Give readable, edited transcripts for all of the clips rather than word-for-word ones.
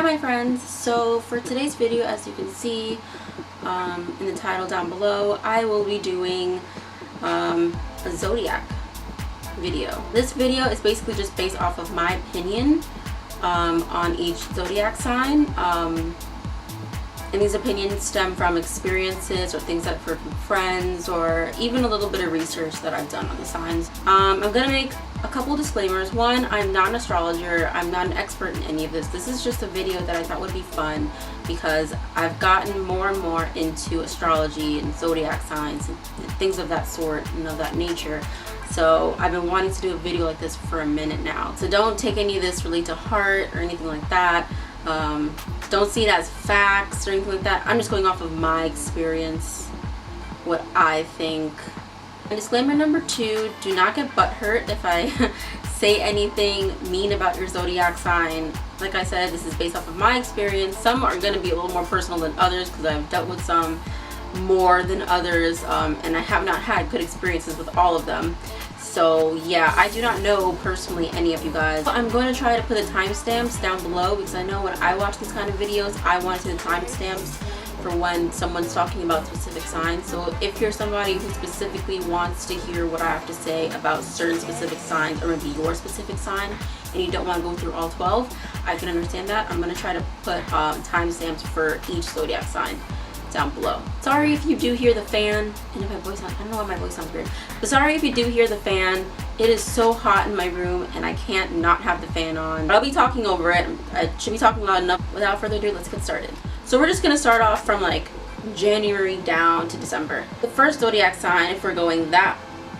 my friends. So for today's video, as you can see in the title down below, I will be doing a Zodiac video. This video is basically just based off of my opinion on each Zodiac sign. And these opinions stem from experiences or things that I've heard from friends, or even a little bit of research that I've done on the signs. I'm gonna make a couple disclaimers. One, I'm not an astrologer. I'm not an expert in any of this. This is just a video that I thought would be fun because I've gotten more and more into astrology and zodiac signs and things of that sort and of that nature. So I've been wanting to do a video like this for a minute now. So don't take any of this really to heart or anything like that. Don't see it as facts or anything like that. I'm just going off of my experience, what I think. And disclaimer number 2, do not get butthurt if I say anything mean about your zodiac sign. Like I said, this is based off of my experience. Some are going to be a little more personal than others because I've dealt with some more than others, and I have not had good experiences with all of them. So yeah, I do not know personally any of you guys. I'm going to try to put the timestamps down below because I know when I watch these kind of videos, I want to see the timestamps for when someone's talking about specific signs. So if you're somebody who specifically wants to hear what I have to say about certain specific signs, or maybe your specific sign, and you don't want to go through all 12, I can understand that. I'm going to try to put timestamps for each zodiac sign down below. Sorry if you do hear the fan, and if my voice sounds, I don't know why my voice sounds weird, but sorry if you do hear the fan. It is so hot in my room and I can't not have the fan on. But I'll be talking over it. I should be talking loud enough. Without further ado, let's get started. So we're just gonna start off from like January down to December. The first zodiac sign, if we're going that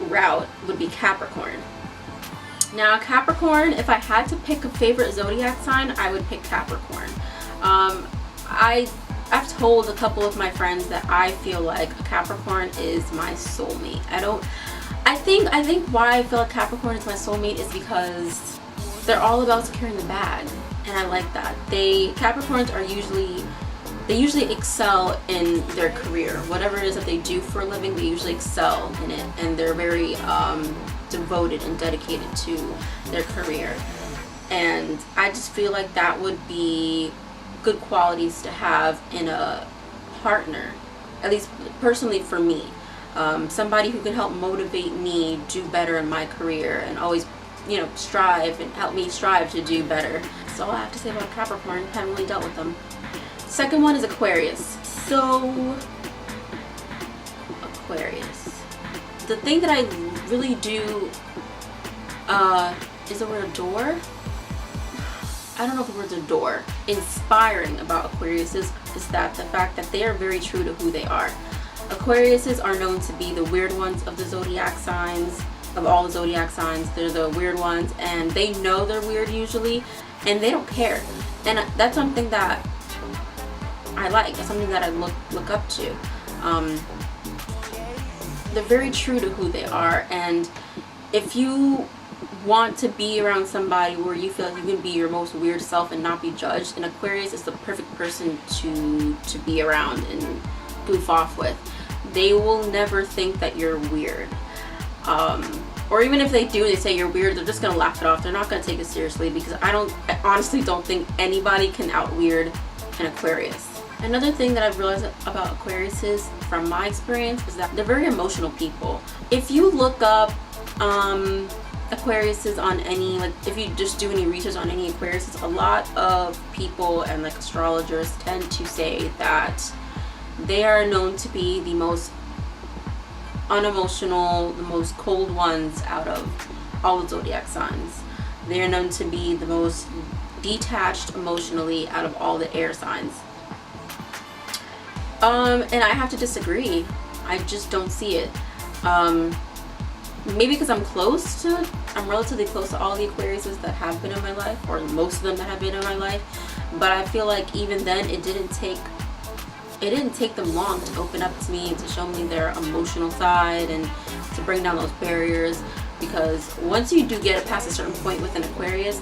route, would be Capricorn. Now Capricorn, if I had to pick a favorite zodiac sign, I would pick Capricorn. I've told a couple of my friends that I feel like Capricorn is my soulmate. I think why I feel like Capricorn is my soulmate is because they're all about securing the bag, and I like that. Capricorns are usually excel in their career. Whatever it is that they do for a living, they usually excel in it, and they're very devoted and dedicated to their career. And I just feel like that would be good qualities to have in a partner, at least personally for me. Somebody who can help motivate me do better in my career and always, strive and help me strive to do better. That's all I have to say about Capricorn. I haven't really dealt with them. Second one is Aquarius. So Aquarius, the thing that I really do is the word adore. I don't know if the word's adore. Inspiring about Aquariuses is that the fact that they are very true to who they are. Aquariuses are known to be the weird ones of the zodiac signs, of all the zodiac signs. They're the weird ones, and they know they're weird usually, and they don't care. And that's something that I like. That's something that I look up to. They're very true to who they are, and if you want to be around somebody where you feel like you can be your most weird self and not be judged, and Aquarius is the perfect person to be around and goof off with. They will never think that you're weird, or even if they do, they say you're weird, they're just gonna laugh it off. They're not gonna take it seriously, because I honestly don't think anybody can out weird an Aquarius. Another thing that I've realized about Aquariuses from my experience is that they're very emotional people. If you look up Aquariuses on any, if you just do any research on any Aquariuses, a lot of people and astrologers tend to say that they are known to be the most unemotional, the most cold ones out of all the zodiac signs. They are known to be the most detached emotionally out of all the air signs. And I have to disagree. I just don't see it. Maybe because I'm relatively close to all the Aquariuses that have been in my life, or most of them that have been in my life. But I feel like even then, it didn't take them long to open up to me and to show me their emotional side and to bring down those barriers. Because once you do get past a certain point with an Aquarius,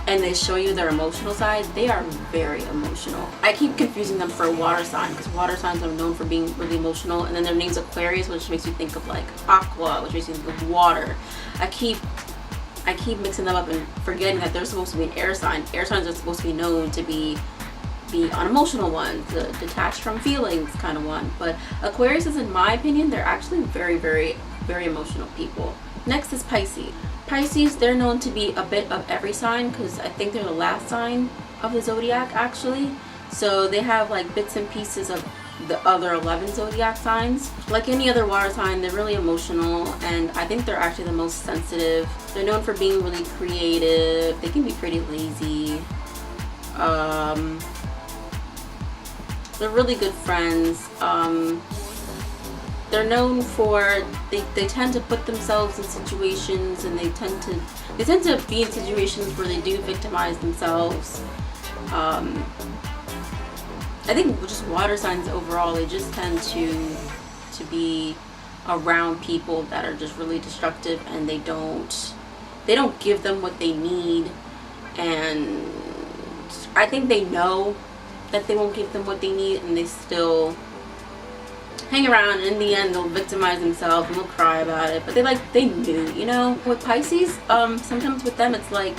and they show you their emotional side, they are very emotional. I keep confusing them for a water sign, because water signs are known for being really emotional, and then their name's Aquarius, which makes you think of like aqua, which makes you think of water. I keep I keep mixing them up and forgetting that they're supposed to be an air sign. Air signs are supposed to be known to be the unemotional ones, the detached from feelings kind of one. But Aquarius is, in my opinion, they're actually very, very, very emotional people. Next is Pisces. Pisces, they're known to be a bit of every sign because I think they're the last sign of the zodiac actually. So they have like bits and pieces of the other 11 zodiac signs. Like any other water sign, they're really emotional, and I think they're actually the most sensitive. They're known for being really creative. They can be pretty lazy. They're really good friends. They're known for they tend to put themselves in situations, and they tend to be in situations where they do victimize themselves. I think just water signs overall, they just tend to be around people that are just really destructive, and they don't give them what they need, and I think they know that they won't give them what they need, and they still hang around, and in the end they'll victimize themselves and they'll cry about it, but they knew, you know. With Pisces, sometimes with them it's like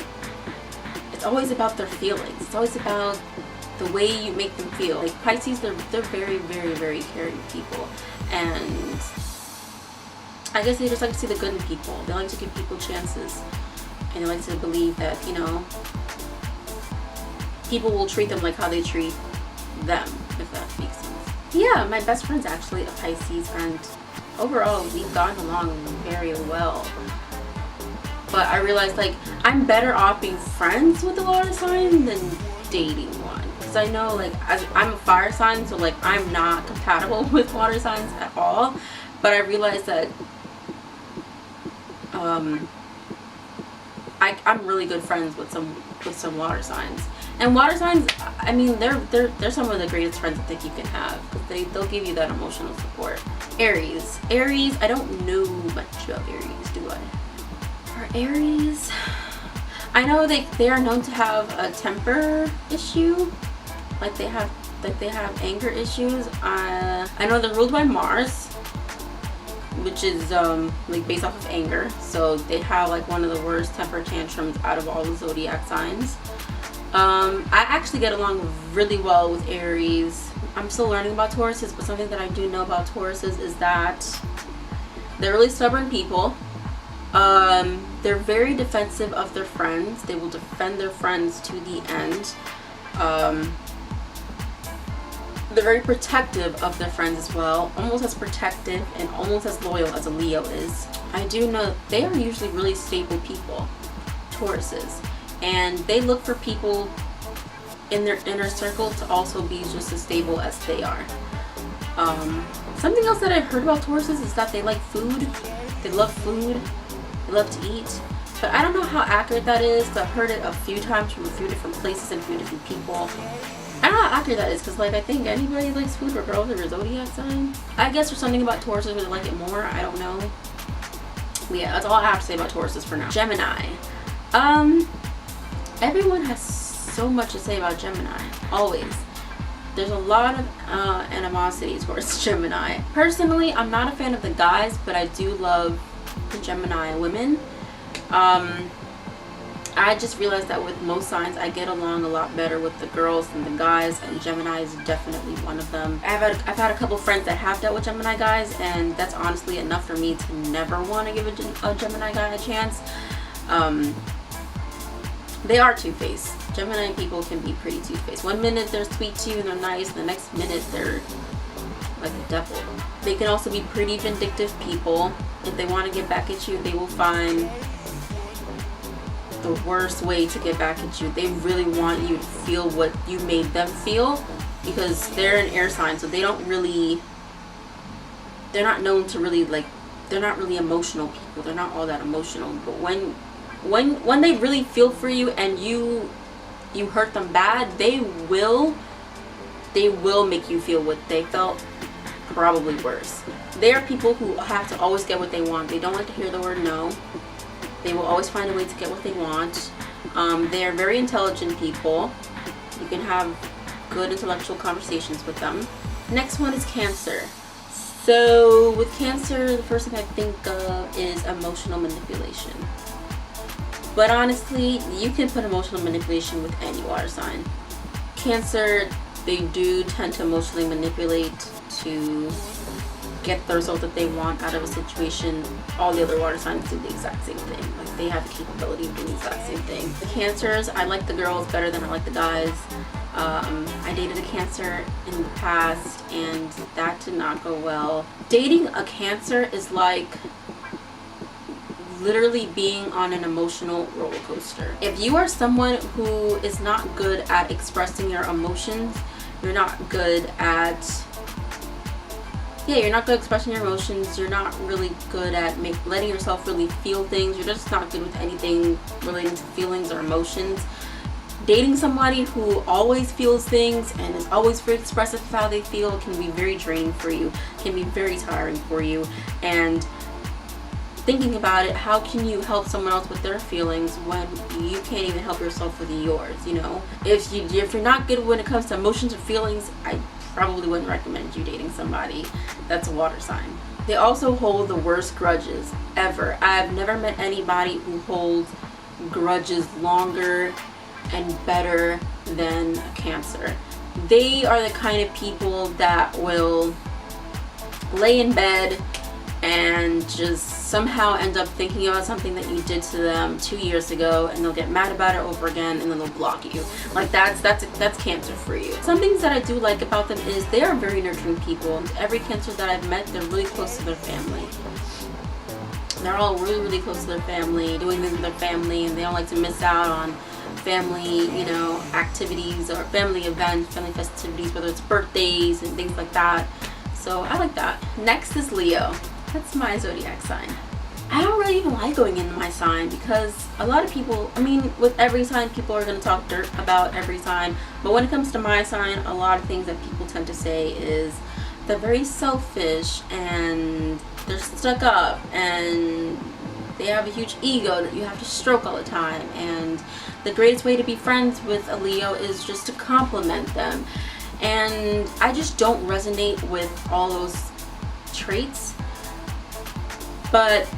it's always about their feelings. It's always about the way you make them feel. Like Pisces, they're very, very, very caring people, and I guess they just like to see the good in people. They like to give people chances, and they like to believe that, you know, people will treat them like how they treat them, if that makes sense. Yeah, my best friend's actually a Pisces, and overall we've gotten along very well. But I realized, like, I'm better off being friends with a water sign than dating one. Because I know, like, I'm a fire sign, so, like, I'm not compatible with water signs at all. But I realized that I'm really good friends with some water signs. And water signs, I mean, they're some of the greatest friends I think you can have, because they'll give you that emotional support. Aries, I don't know much about Aries, do I? For Aries, I know they are known to have a temper issue, like they have anger issues. I know they're ruled by Mars, which is like based off of anger, so they have like one of the worst temper tantrums out of all the zodiac signs. I actually get along really well with Aries. I'm still learning about Tauruses, but something that I do know about Tauruses is that they're really stubborn people. They're very defensive of their friends. They will defend their friends to the end. They're very protective of their friends as well, almost as protective and almost as loyal as a Leo is. I do know they are usually really stable people, Tauruses, and they look for people in their inner circle to also be just as stable as they are. Something else that I've heard about Tauruses is that they like food. They love food. They love to eat. But I don't know how accurate that is, because I've heard it a few times from a few different places and a few different people. I don't know how accurate that is, because like I think anybody likes food regardless of their zodiac sign. I guess there's something about Tauruses where they like it more. I don't know. But yeah, that's all I have to say about Tauruses for now. Gemini. Everyone has so much to say about Gemini. Always. There's a lot of animosity towards Gemini. Personally, I'm not a fan of the guys, but I do love the Gemini women. I just realized that with most signs, I get along a lot better with the girls than the guys, and Gemini is definitely one of them. I've had a couple friends that have dealt with Gemini guys, and that's honestly enough for me to never want to give a Gemini guy a chance. They are two-faced. Gemini people can be pretty two-faced. One minute they're sweet to you and they're nice, and the next minute they're like the devil. They can also be pretty vindictive people. If they want to get back at you, they will find the worst way to get back at you. They really want you to feel what you made them feel, because they're an air sign, so they're not known to really, like, they're not really emotional people. They're not all that emotional. But when they really feel for you and you hurt them bad, they will make you feel what they felt, probably worse. They are people who have to always get what they want. They don't like to hear the word no. They will always find a way to get what they want. They are very intelligent people. You can have good intellectual conversations with them. Next one is Cancer. So with Cancer, the first thing I think of is emotional manipulation. But honestly, you can put emotional manipulation with any water sign. Cancer, they do tend to emotionally manipulate to get the result that they want out of a situation. All the other water signs do the exact same thing. Like, they have the capability of doing the exact same thing. The Cancers, I like the girls better than I like the guys. I dated a Cancer in the past and that did not go well. Dating a Cancer is like literally being on an emotional roller coaster. If you are someone who is not good at expressing your emotions, you're not good at you're not good at expressing your emotions, you're not really good at letting yourself really feel things, you're just not good with anything relating to feelings or emotions. Dating somebody who always feels things and is always very expressive of how they feel can be very draining for you, can be very tiring for you. And thinking about it, how can you help someone else with their feelings when you can't even help yourself with yours, you know? If you're not good when it comes to emotions or feelings, I probably wouldn't recommend you dating somebody that's a water sign. They also hold the worst grudges ever. I've never met anybody who holds grudges longer and better than a Cancer. They are the kind of people that will lay in bed and just somehow end up thinking about something that you did to them 2 years ago, and they'll get mad about it over again, and then they'll block you. Like, that's Cancer for you. Some things that I do like about them is they are very nurturing people. Every Cancer that I've met, they're really close to their family. They're all really, really close to their family, doing things with their family, and they don't like to miss out on family, you know, activities or family events, family festivities, whether it's birthdays and things like that. So I like that. Next is Leo. That's my zodiac sign. I don't really even like going into my sign because a lot of people, I mean, with every sign, people are going to talk dirt about every sign. But when it comes to my sign, a lot of things that people tend to say is they're very selfish and they're stuck up and they have a huge ego that you have to stroke all the time. And the greatest way to be friends with a Leo is just to compliment them. And I just don't resonate with all those traits. But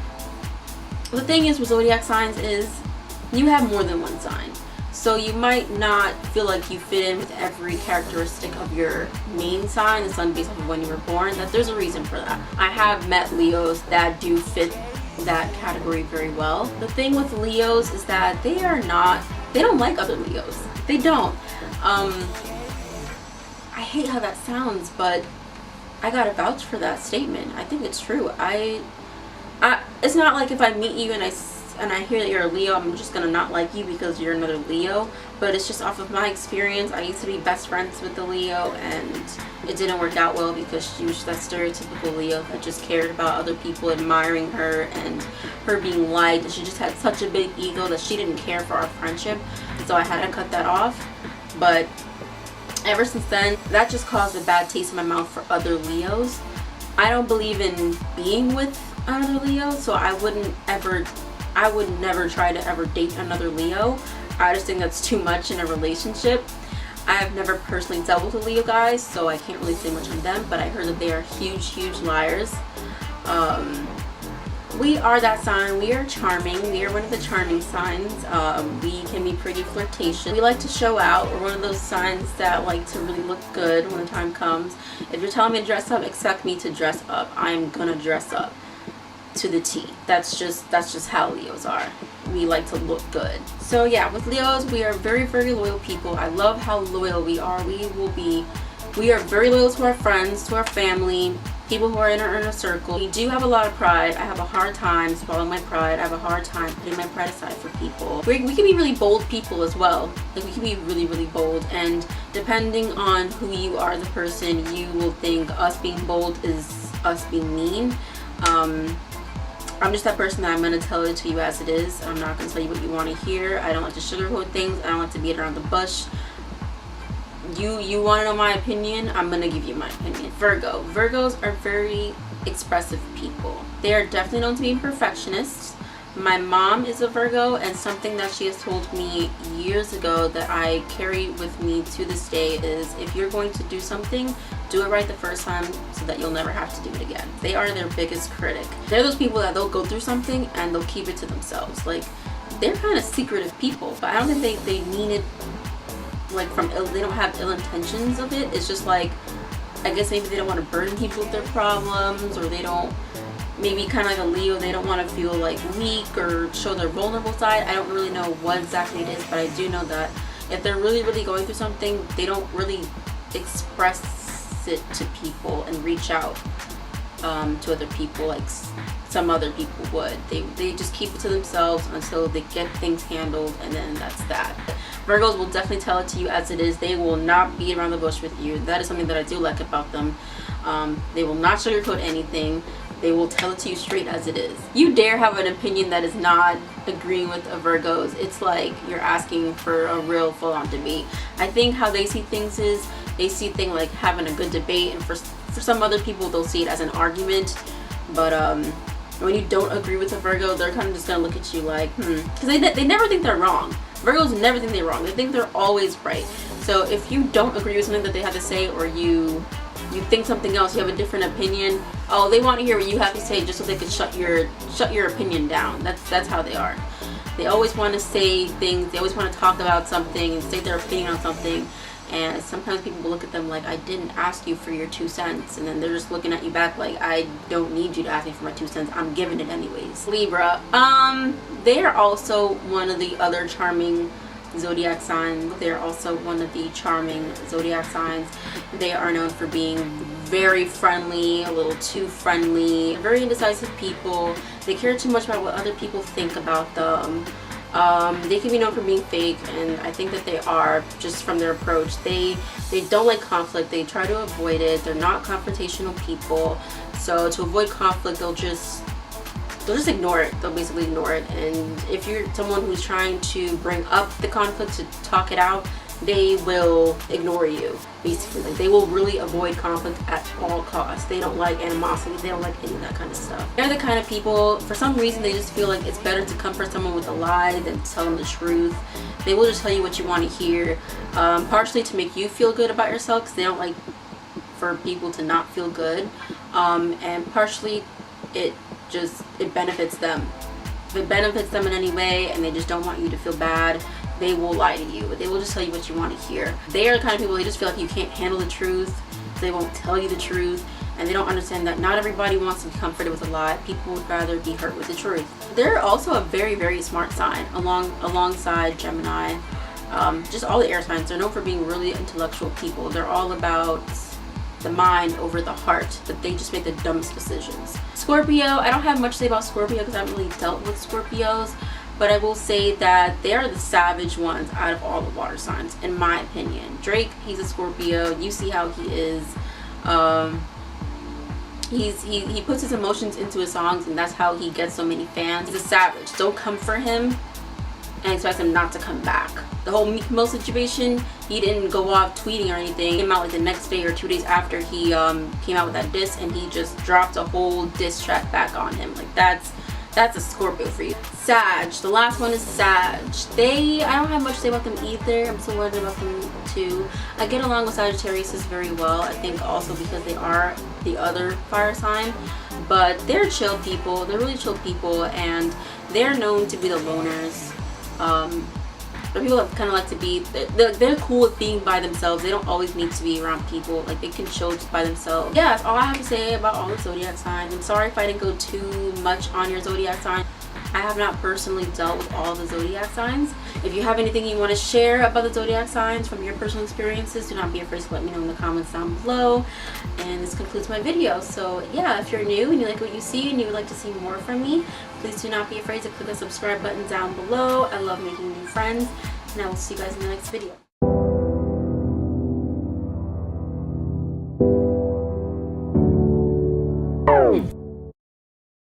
the thing is with zodiac signs is you have more than one sign. So you might not feel like you fit in with every characteristic of your main sign, the sun based off of when you were born. That there's a reason for that. I have met Leos that do fit that category very well. The thing with Leos is that they don't like other Leos. They don't. I hate how that sounds, but I gotta vouch for that statement. I think it's true. It's not like if I meet you and I hear that you're a Leo, I'm just gonna not like you because you're another Leo. But it's just off of my experience. I used to be best friends with the Leo, and it didn't work out well because she was that stereotypical Leo that just cared about other people admiring her and her being liked. And she just had such a big ego that she didn't care for our friendship. So I had to cut that off. But ever since then, that just caused a bad taste in my mouth for other Leos. I don't believe in being with another Leo, so I would never try to ever date another Leo. I just think that's too much in a relationship. I've never personally dealt with a Leo guys, so I can't really say much on them, but I heard that they are huge liars. We are that sign. We are charming. We are one of the charming signs. We can be pretty flirtatious. We like to show out. We're one of those signs that like to really look good when the time comes. If you're telling me to dress up, expect me to dress up. I'm gonna dress up to the T. That's just how Leos are. We like to look good. So yeah, with Leos, we are very, very loyal people. I love how loyal we are. We are very loyal to our friends, to our family, people who are in our inner circle. We do have a lot of pride. I have a hard time swallowing my pride. I have a hard time putting my pride aside for people. We can be really bold people as well. Like, we can be really, really bold, and depending on who you are, the person, you will think us being bold is us being mean. I'm just that person that I'm going to tell it to you as it is. I'm not going to tell you what you want to hear. I don't like to sugarcoat things. I don't like to beat around the bush. You want to know my opinion? I'm going to give you my opinion. Virgo. Virgos are very expressive people. They are definitely known to be perfectionists. My mom is a Virgo, and something that she has told me years ago that I carry with me to this day is, if you're going to do something, do it right the first time so that you'll never have to do it again. They are their biggest critic. They're those people that they'll go through something and they'll keep it to themselves. Like, they're kind of secretive people, but I don't think they mean it like they don't have ill intentions of it. It's just like, I guess maybe they don't want to burden people with their problems, or they don't, maybe kind of like a Leo, they don't want to feel like weak or show their vulnerable side. I don't really know what exactly it is, but I do know that if they're really going through something, they don't really express it to people and reach out to other people like some other people would. They just keep it to themselves until they get things handled, and then that's that. Virgos will definitely tell it to you as it is. They will not beat around the bush with you. That is something that I do like about them. They will not sugarcoat anything. They will tell it to you straight as it is. You dare have an opinion that is not agreeing with a Virgo's, it's like you're asking for a real full-on debate. I think how they see things is, they see things like having a good debate, and for some other people they'll see it as an argument. But when you don't agree with a Virgo, they're kind of just gonna look at you like, because they never think they're wrong. Virgos never think they're wrong. They think they're always right. So if you don't agree with something that they have to say, or you think something else, you have a different opinion, oh, they want to hear what you have to say just so they can shut your opinion down. That's how they are. They always want to say things. They always want to talk about something and say their opinion on something. And sometimes people will look at them like, I didn't ask you for your 2 cents. And then they're just looking at you back like, I don't need you to ask me for my 2 cents. I'm giving it anyways. Libra. They are also one of the other charming zodiac signs. They're also one of the charming zodiac signs. They are known for being very friendly, a little too friendly, very indecisive people. They care too much about what other people think about them. They can be known for being fake, and I think that they are, just from their approach. They don't like conflict. They try to avoid it. They're not confrontational people. So to avoid conflict, they'll just ignore it. They'll basically ignore it. And if you're someone who's trying to bring up the conflict to talk it out, they will ignore you, basically. Like, they will really avoid conflict at all costs. They don't like animosity. They don't like any of that kind of stuff. They're the kind of people, for some reason, they just feel like it's better to comfort someone with a lie than to tell them the truth. They will just tell you what you want to hear, partially to make you feel good about yourself, because they don't like for people to not feel good, and partially it benefits them. If it benefits them in any way and they just don't want you to feel bad, they will lie to you. They will just tell you what you want to hear. They are the kind of people, they just feel like you can't handle the truth, so they won't tell you the truth, and they don't understand that not everybody wants to be comforted with a lie. People would rather be hurt with the truth. They're also a very smart sign alongside Gemini. Just all the air signs, they're known for being really intellectual people. They're all about the mind over the heart, but they just make the dumbest decisions. Scorpio, I don't have much to say about Scorpio because I haven't really dealt with Scorpios, but I will say that they are the savage ones out of all the water signs, in my opinion. Drake, he's a Scorpio. You see how he is. He puts his emotions into his songs, and that's how he gets so many fans. He's a savage. Don't come for him and expect him not to come back. The whole Meek Mill situation, he didn't go off tweeting or anything. He came out like the next day or 2 days after he came out with that diss, and he just dropped a whole diss track back on him. Like, that's a Scorpio for you. Sag, the last one is Sag. I don't have much to say about them either. I'm so worried about them too. I get along with Sagittarius very well. I think also because they are the other fire sign, but they're chill people. They're really chill people, and they're known to be the loners. But people that kind of like to be, they're cool with being by themselves. They don't always need to be around people. Like, they can chill just by themselves. Yeah, that's all I have to say about all the zodiac signs. I'm sorry if I didn't go too much on your zodiac sign. I have not personally dealt with all the zodiac signs. If you have anything you want to share about the zodiac signs from your personal experiences, do not be afraid to let me know in the comments down below. And this concludes my video. So yeah, if you're new and you like what you see and you would like to see more from me, please do not be afraid to click the subscribe button down below. I love making new friends, and I will see you guys in the next video.